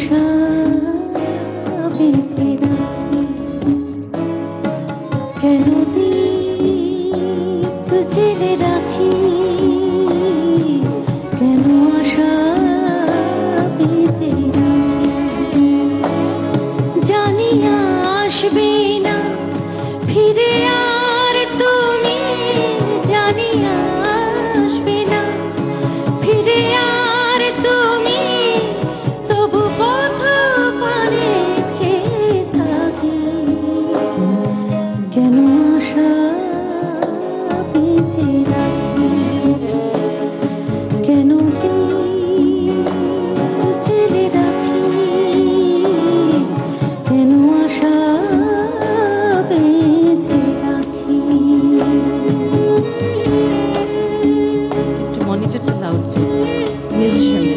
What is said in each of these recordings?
আশা বেঁধে রাখি, কেন দীপ জেলে রাখি, কেন আশা বেঁধে রাখি। জানি আসবে না ফিরে আর তুমি, জানি আসবে না ফিরে আর তুমি, তবু পথ পানে চেয়ে থাকি, কেন আশা বেঁধে রাখি, কেন দীপ জেলে রাখি, কেন আশা বেঁধে রাখি। একটু মনিটরটা লাউড ছিল মিউজিশিয়ান।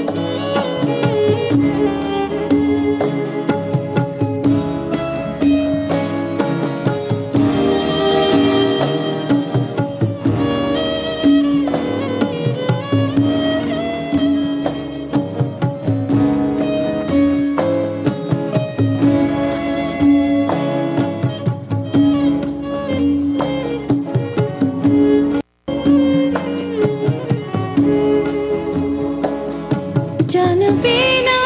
জানবে না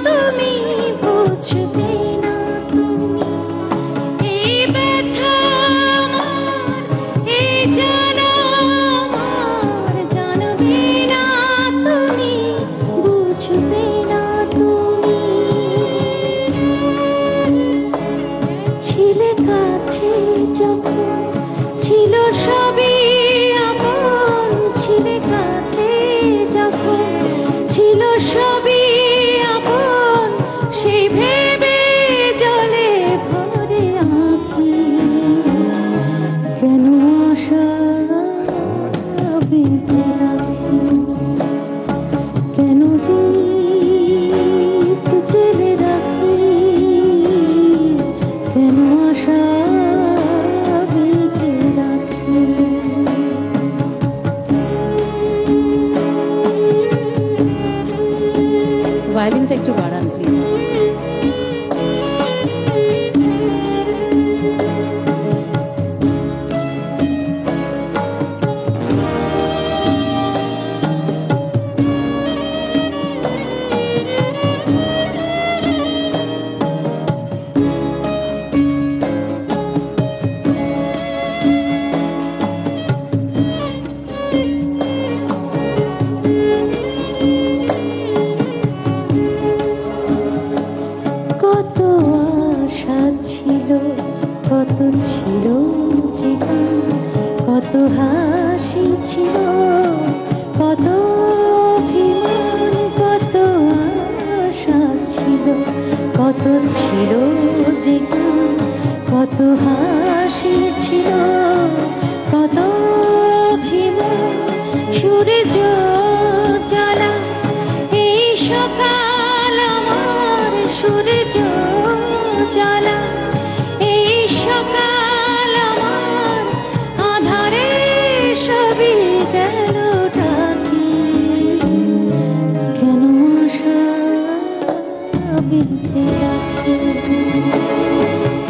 তুমি, বুঝবে না তুমি, এই ব্যথা আমার, এই জ্বালা আমার। জানবে না তুমি, বুঝবে না তুমি, ছিলে কাছে যখন ছিল সবই আপন, ছিলে কাছে যখন ছিল সবই আপন, সেই ভেবে জলে ভরে আঁখি, কেন আশা বেঁধে রাখি, কেন দীপ জেলে রাখি, কেন আশা বেঁধে রাখি। ভায়োলিনটা একটু বাড়ান প্লিজ। কত আশা ছিল, কত ছিল যে গান, কত হাসি ছিল, কত অভিমান, কত আশা ছিল, কত ছিল যে গান, কত হাসি ছিল, কত অভিমান। সূর্য জ্বালা এই সকাল আমার, সূর্য জ্বালা এই সকাল আমার, আধারে সবই গেল ঢাকি, কেন আশা বেঁধে রাখি,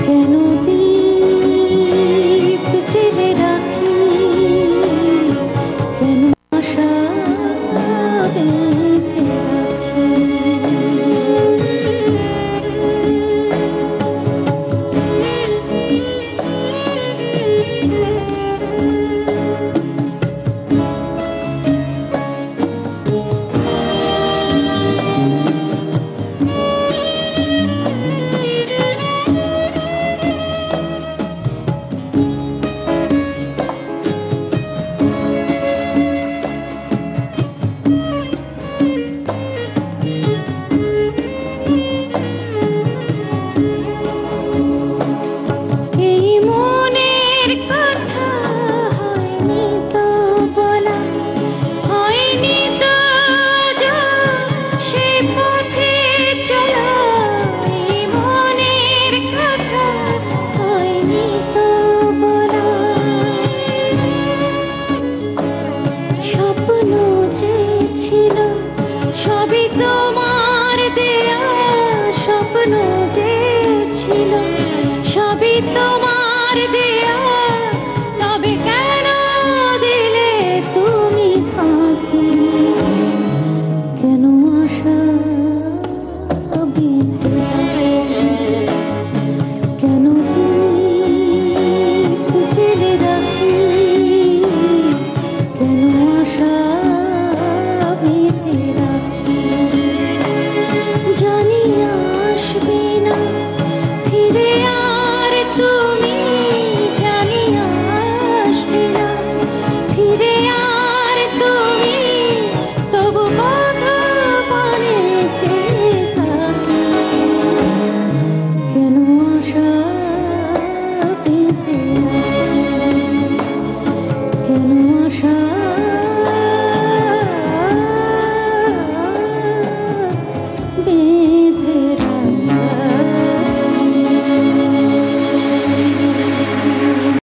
কেন দীপ জেলে রাখি, কেন আশা বেঁধে রাখি। আমার দেশ